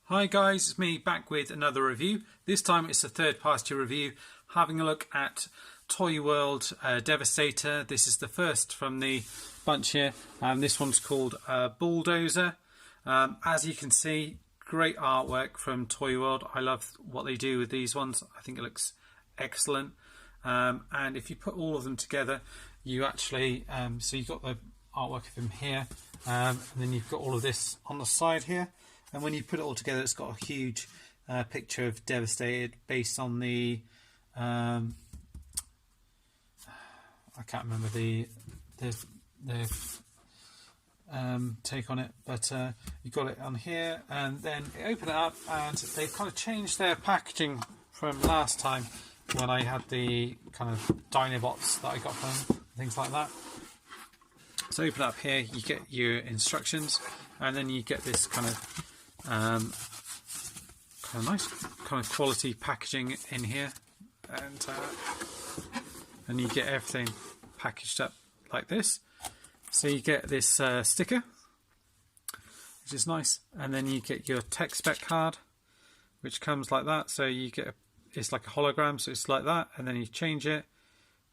Hi guys, it's me back with another review. This time it's a third party review, having a look at Toyworld Devastator. This is the first from the bunch here. This one's called Bulldozer. As you can see, great artwork from Toyworld. I love what they do with these ones. I think it looks excellent. And if you put all of them together, you actually, so you've got the artwork of him here, and then you've got all of this on the side here. And when you put it all together, it's got a huge picture of Devastated based on the I can't remember the take on it, but you've got it on here, and then you open it up, and they've kind of changed their packaging from last time when I had the kind of Dinobots that I got from them, things like that. So open it up here, you get your instructions, and then you get this kind of nice kind of quality packaging in here, and you get everything packaged up like this. So you get this sticker, which is nice, and then you get your tech spec card, which comes like that. So you get it's like a hologram, so it's like that, and then you change it,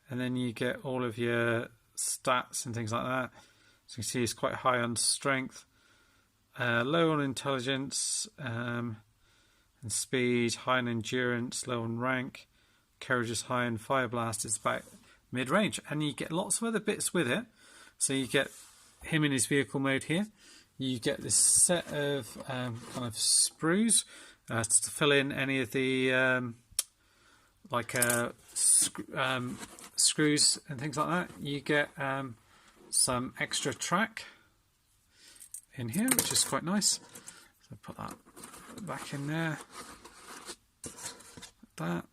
and then you get all of your stats and things like that. So you can see it's quite high on strength, low on intelligence and speed, high on endurance, low on rank, courage is high, and fire blast is about mid-range. And you get lots of other bits with it. So you get him in his vehicle mode here. You get this set of kind of sprues to fill in any of the screws and things like that. You get some extra track in here, which is quite nice. So put that back in there, that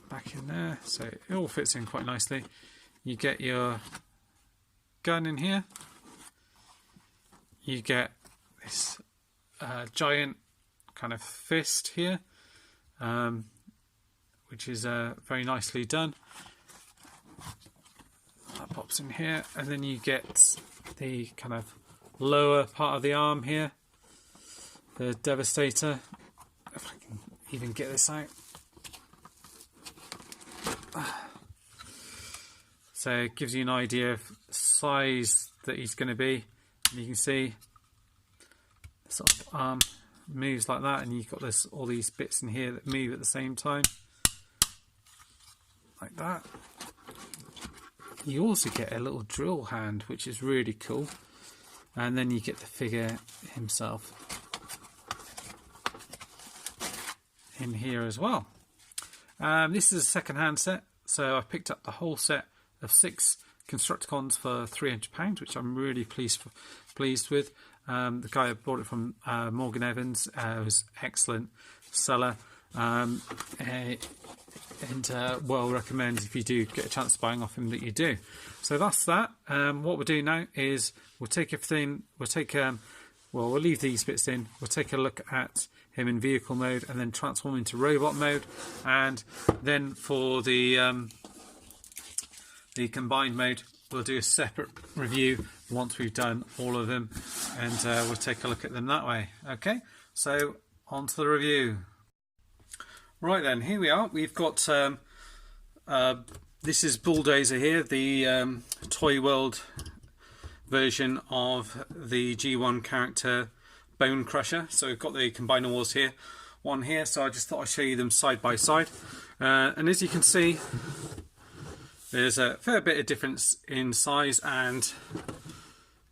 back in there, so it all fits in quite nicely. You get your gun in here. You get this giant kind of fist here, which is very nicely done. That pops in here, and then you get the kind of lower part of the arm here, the Devastator. If I can even get this out. So it gives you an idea of the size that he's going to be. And you can see the sort of arm moves like that, and you've got this all these bits in here that move at the same time, like that. You also get a little drill hand, which is really cool. And then you get the figure himself in here as well. This is a second-hand set, so I picked up the whole set of 6 Constructicons for £300, which I'm really pleased with. The guy who bought it from Morgan Evans was excellent seller, and well recommend if you do get a chance of buying off him that you do. So that's that. What we'll do now is we'll take everything, we'll leave these bits in, we'll take a look at him in vehicle mode and then transform into robot mode, and then for the combined mode we'll do a separate review once we've done all of them, and we'll take a look at them that way. Okay, so on to the review. Right then, here we are. We've got this is Bulldozer here, the Toyworld version of the G1 character Bonecrusher. So we've got the combiner wars here, one here. So I just thought I'd show you them side by side. And as you can see, there's a fair bit of difference in size and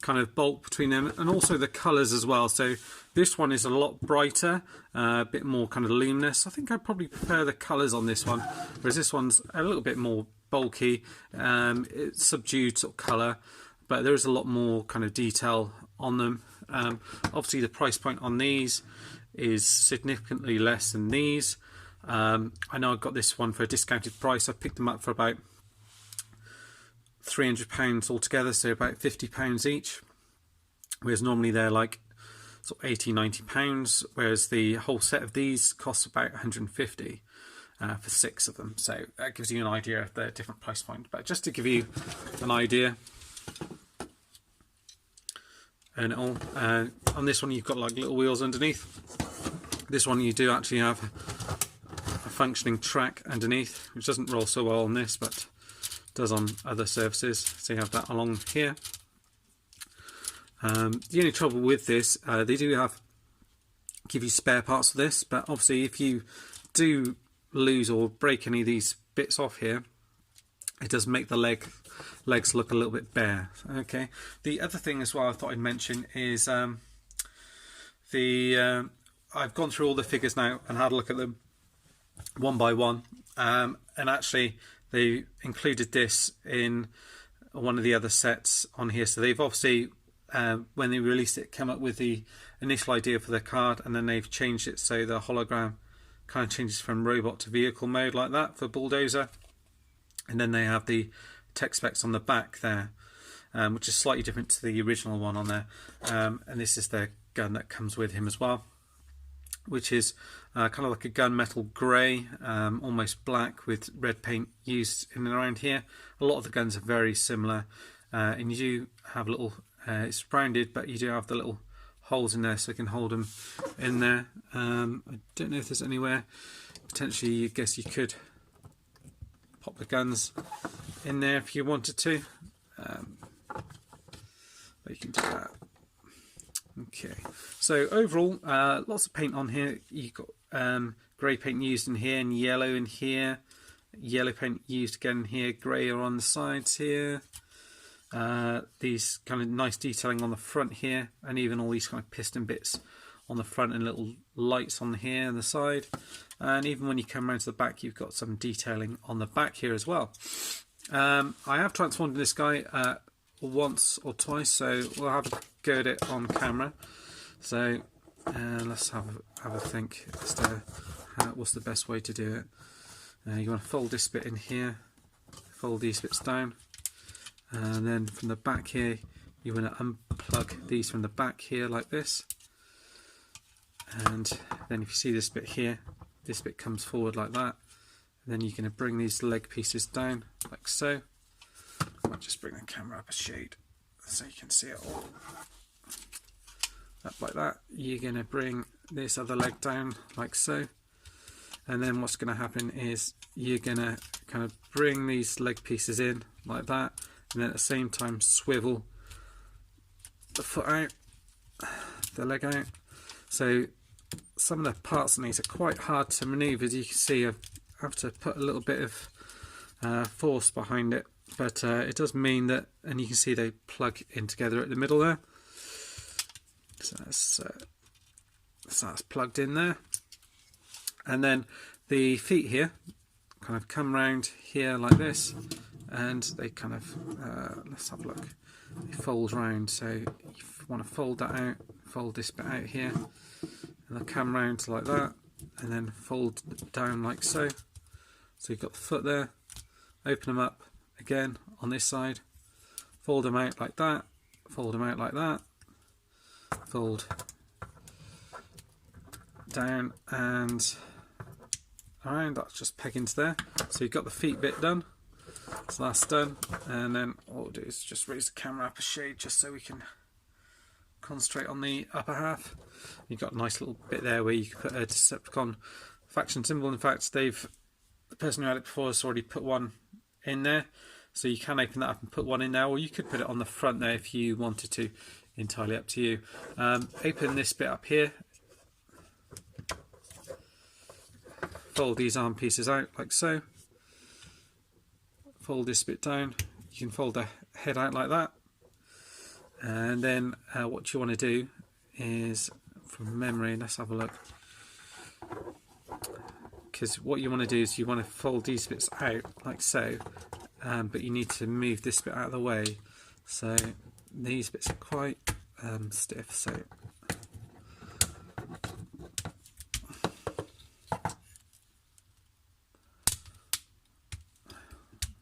kind of bulk between them, and also the colours as well. So this one is a lot brighter, a bit more kind of luminous. I think I probably prefer the colours on this one, whereas this one's a little bit more bulky. It's subdued sort of colour, but there is a lot more kind of detail on them. Obviously the price point on these is significantly less than these. I know I got this one for a discounted price. I picked them up for about £300 altogether, so about £50 each, whereas normally they're like sort of £80–90, whereas the whole set of these costs about £150 for 6 of them. So that gives you an idea of the different price point. But just to give you an idea, and all on this one you've got like little wheels underneath, This one you do actually have a functioning track underneath, which doesn't roll so well on this, but does on other surfaces. So you have that along here. The only trouble with this, they do give you spare parts for this, but obviously if you do lose or break any of these bits off here, it does make the legs look a little bit bare. Okay. The other thing as well I thought I'd mention is I've gone through all the figures now and had a look at them one by one, and actually they included this in one of the other sets on here. So they've obviously when they released it, come up with the initial idea for the card, and then they've changed it so the hologram kind of changes from robot to vehicle mode like that for Bulldozer. And then they have the tech specs on the back there, which is slightly different to the original one on there. And this is the gun that comes with him as well, which is kind of like a gunmetal grey, almost black, with red paint used in and around here. A lot of the guns are very similar, and you do have little, it's rounded, but you do have the little holes in there so you can hold them in there. I don't know if there's anywhere, potentially I guess you could pop the guns in there if you wanted to, but you can do that. Okay, so overall lots of paint on here. You've got grey paint used in here and yellow in here, yellow paint used again in here, grey are on the sides here, these kind of nice detailing on the front here, and even all these kind of piston bits on the front and little lights on here and the side. And even when you come around to the back, you've got some detailing on the back here as well. I have transformed this guy once or twice, so we'll have a go at it on camera. So let's have a think as to what's the best way to do it. You want to fold this bit in here, fold these bits down, and then from the back here you want to unplug these from the back here like this. And then if you see this bit here, this bit comes forward like that, and then you're going to bring these leg pieces down like so. I might just bring the camera up a shade so you can see it all. Up like that. You're going to bring this other leg down like so, and then what's going to happen is you're going to kind of bring these leg pieces in like that, and then at the same time swivel the foot out, the leg out. So some of the parts on these are quite hard to manoeuvre. As you can see, I have to put a little bit of force behind it, but it does mean that, and you can see they plug in together at the middle there. So that's plugged in there, and then the feet here kind of come round here like this, and they kind of let's have a look. They fold round, so you want to fold that out, fold this bit out here, and they'll come round like that, and then fold down like so. So you've got the foot there, open them up again on this side, fold them out like that, fold them out like that, fold down and around. That's just peg into there. So you've got the feet bit done, so that's done. And then what we'll do is just raise the camera up a shade just so we can concentrate on the upper half. You've got a nice little bit there where you can put a Decepticon faction symbol. In fact, the person who had it before has already put one in there, so you can open that up and put one in there, or you could put it on the front there if you wanted to. Entirely up to you. Open this bit up here, fold these arm pieces out like so, fold this bit down, you can fold the head out like that, and then what you want to do is, from memory, let's have a look, because what you want to do is you want to fold these bits out like so, but you need to move this bit out of the way. So these bits are quite stiff, so I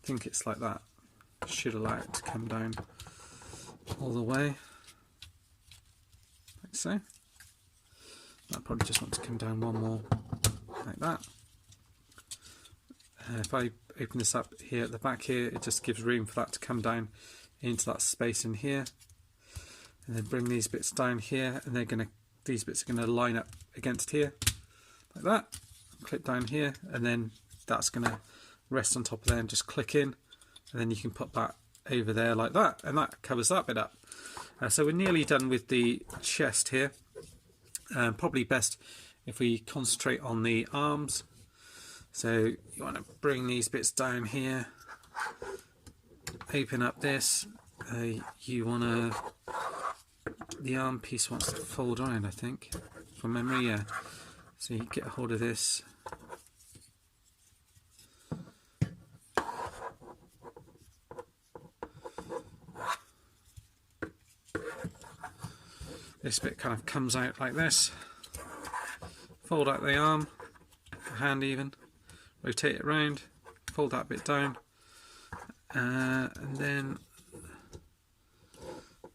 think it's like that. Should allow it to come down all the way like so. I probably just want to come down one more like that. If I open this up here at the back here, it just gives room for that to come down into that space in here, and then bring these bits down here, and these bits are going to line up against here like that, clip down here, and then that's going to rest on top of there and just click in, and then you can put that over there like that, and that covers that bit up. So we're nearly done with the chest here. Probably best if we concentrate on the arms. So you want to bring these bits down here, open up this. You want to, the arm piece wants to fold around, I think, from memory, yeah. So you get a hold of this. This bit kind of comes out like this. Fold out the arm, hand even, rotate it round, fold that bit down, and then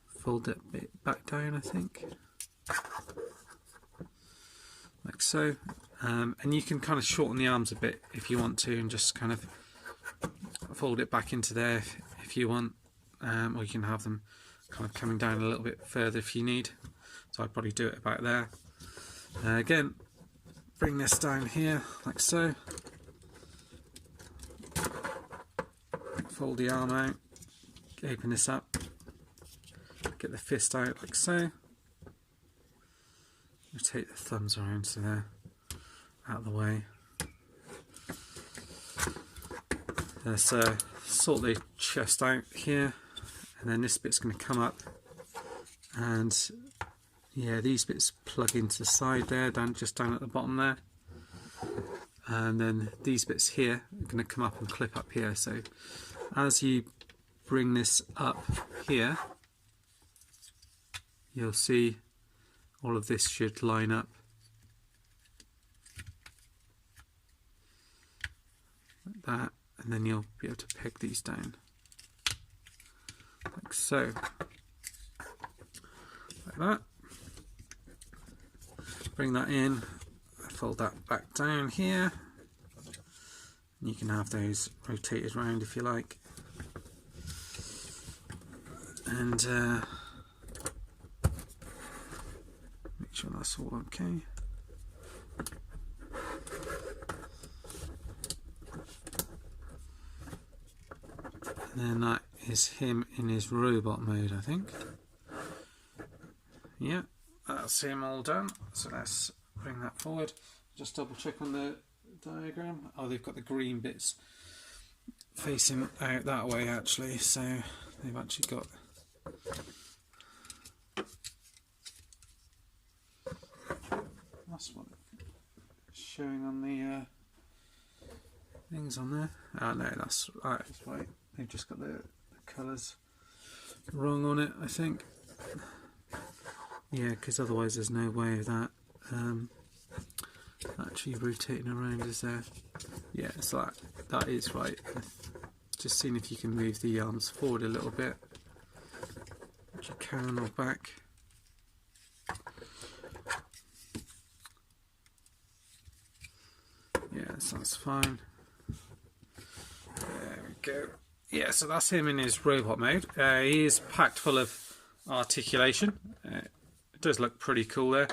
fold that bit back down, I think, like so. And you can kind of shorten the arms a bit if you want to, and just kind of fold it back into there if you want, or you can have them kind of coming down a little bit further if you need. So I'd probably do it about there. Again, bring this down here like so. Fold the arm out, open this up, get the fist out like so. Rotate the thumbs around so they're out of the way. Let's sort the chest out here, and then this bit's going to come up, and yeah, these bits plug into the side there, just down at the bottom there, and then these bits here are going to come up and clip up here. So as you bring this up here, you'll see all of this should line up like that, and then you'll be able to peg these down like so, like that. Bring that in, fold that back down here, and you can have those rotated round if you like, and make sure that's all okay. And then that is him in his robot mode, I think. Yeah, that's him all done. So let's bring that forward. Just double check on the diagram. Oh, they've got the green bits facing out that way actually, so they've actually got that's what it's showing on the things on there. Oh no, that's right. They've just got the colours wrong on it, I think. Yeah, because otherwise there's no way of that actually rotating around, is there? Yeah, so that is right. Just seeing if you can move the arms forward a little bit, which you can, or back. Yeah, so that's fine. There we go. Yeah, so that's him in his robot mode. He is packed full of articulation. It does look pretty cool there.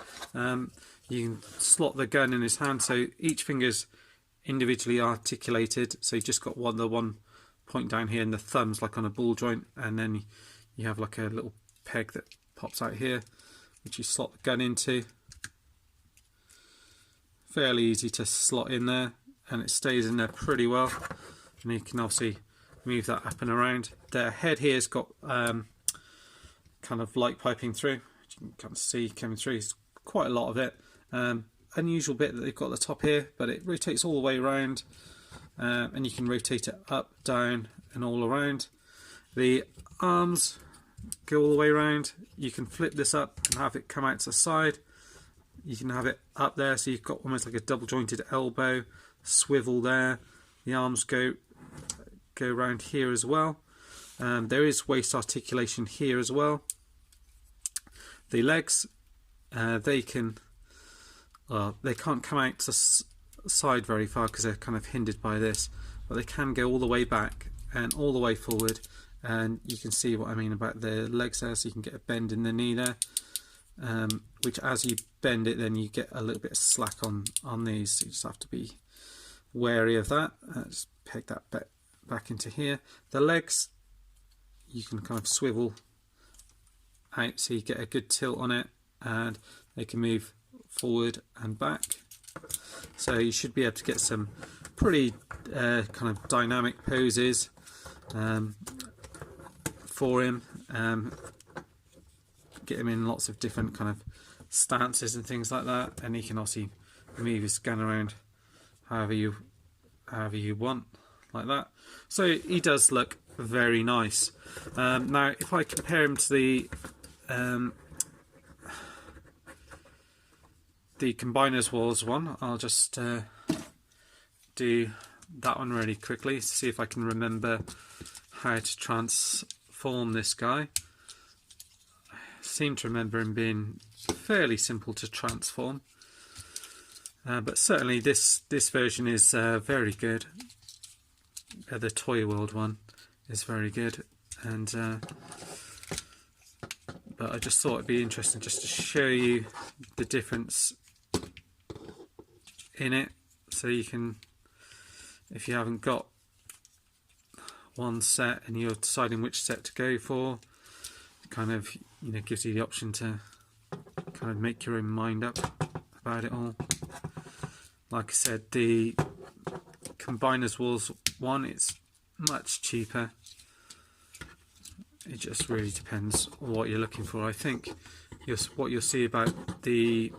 You can slot the gun in his hand, so each finger's individually articulated. So you've just got the one point down here, and the thumb's like on a ball joint, and then you have like a little peg that pops out here, which you slot the gun into. Fairly easy to slot in there, and it stays in there pretty well. And you can obviously move that up and around. The head here's got kind of light piping through, which you can kind of see coming through. It's quite a lot of it. Unusual bit that they've got at the top here, but it rotates all the way around, and you can rotate it up, down, and all around. The arms go all the way around. You can flip this up and have it come out to the side. You can have it up there, so you've got almost like a double jointed elbow, swivel there. The arms go around here as well. There is waist articulation here as well. The legs, they can't come out to the side very far because they're kind of hindered by this, but they can go all the way back and all the way forward, and you can see what I mean about the legs there, so you can get a bend in the knee there. which as you bend it, then you get a little bit of slack on these, so you just have to be wary of that. Just peg that back into here. The legs, you can kind of swivel out so you get a good tilt on it, and they can move forward and back. So you should be able to get some pretty kind of dynamic poses for him. Get him in lots of different kind of stances and things like that, and he can obviously move his gun around however you want, like that. So he does look very nice. Now if I compare him to the Combiners Wars one, I'll just do that one really quickly to see if I can remember how to transform this guy. I seem to remember him being fairly simple to transform, but certainly this version is very good. The Toyworld one is very good, and but I just thought it'd be interesting just to show you the difference in it, so you can, if you haven't got one set and you're deciding which set to go for, it kind of, you know, gives you the option to kind of make your own mind up about it all. Like I said, the Combiners Wars one, it's much cheaper. It just really depends what you're looking for. I think what you'll see about the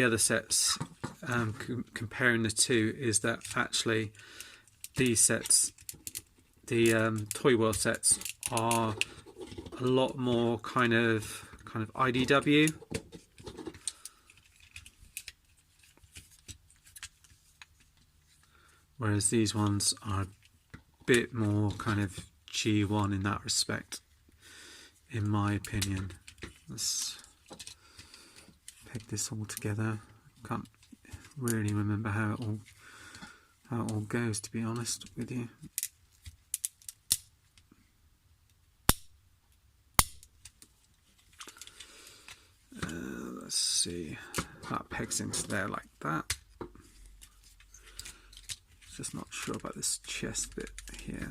other sets, comparing the two, is that actually these sets, the Toyworld sets, are a lot more kind of IDW. Whereas these ones are a bit more kind of G1 in that respect, in my opinion. Let's peg this all together. Can't really remember how it all goes, to be honest with you. Let's see. That pegs into there like that. Just not sure about this chest bit here.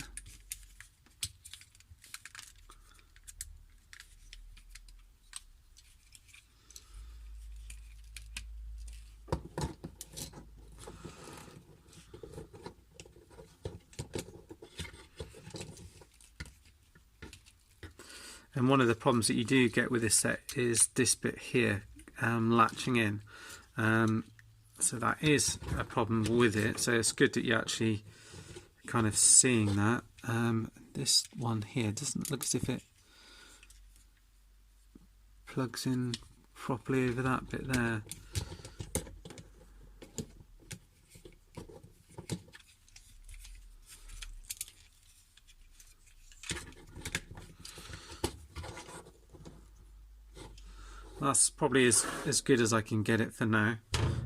And one of the problems that you do get with this set is this bit here latching in. So that is a problem with it, so it's good that you're actually kind of seeing that. This one here doesn't look as if it plugs in properly over that bit there. That's probably as good as I can get it for now.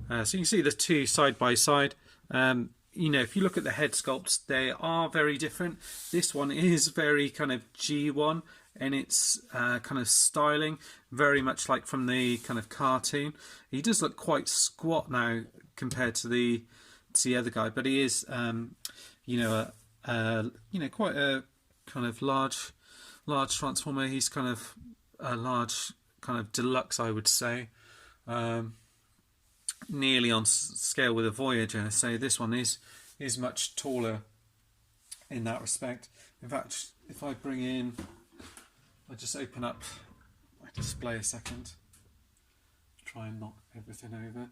So you can see the two side by side. You know, if you look at the head sculpts, they are very different. This one is very kind of G1 in its kind of styling, very much like from the kind of cartoon. He does look quite squat now compared to the other guy, but he is, you know, quite a kind of large transformer. He's kind of a large kind of deluxe, I would say. Nearly on scale with a Voyager, so this one is much taller in that respect. In fact, if I bring in, I'll just open up my display a second, try and knock everything over.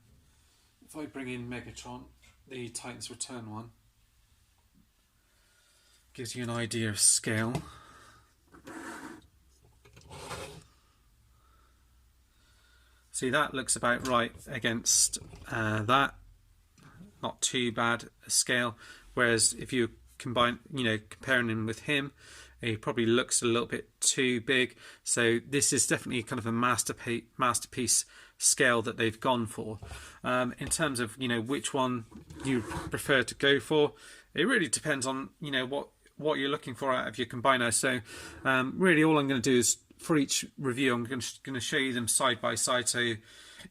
If I bring in Megatron, the Titans Return one, gives you an idea of scale. See, that looks about right against that. Not too bad a scale. Whereas if you combine, you know, comparing him with him, he probably looks a little bit too big. So this is definitely kind of a masterpiece scale that they've gone for. In terms of, you know, which one you prefer to go for, it really depends on, you know, what you're looking for out of your combiner. So really all I'm going to do is, for each review, I'm going to show you them side by side so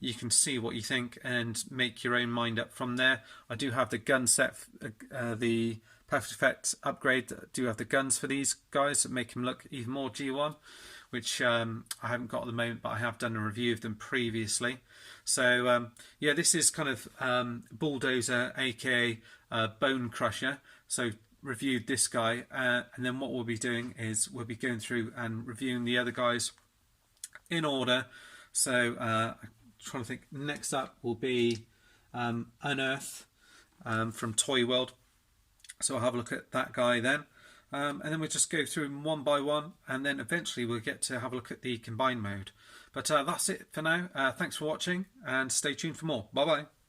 you can see what you think and make your own mind up from there. I do have the gun set, the Perfect Effect upgrade. I do have the guns for these guys that make them look even more G1, which I haven't got at the moment, but I have done a review of them previously. So yeah, this is kind of Bulldozer, aka Bonecrusher. So reviewed this guy, and then what we'll be doing is we'll be going through and reviewing the other guys in order. So I'm trying to think, next up will be Unearth from Toyworld. So I'll have a look at that guy then, and then we'll just go through them one by one, and then eventually we'll get to have a look at the combine mode. But that's it for now. Thanks for watching, and stay tuned for more. Bye bye.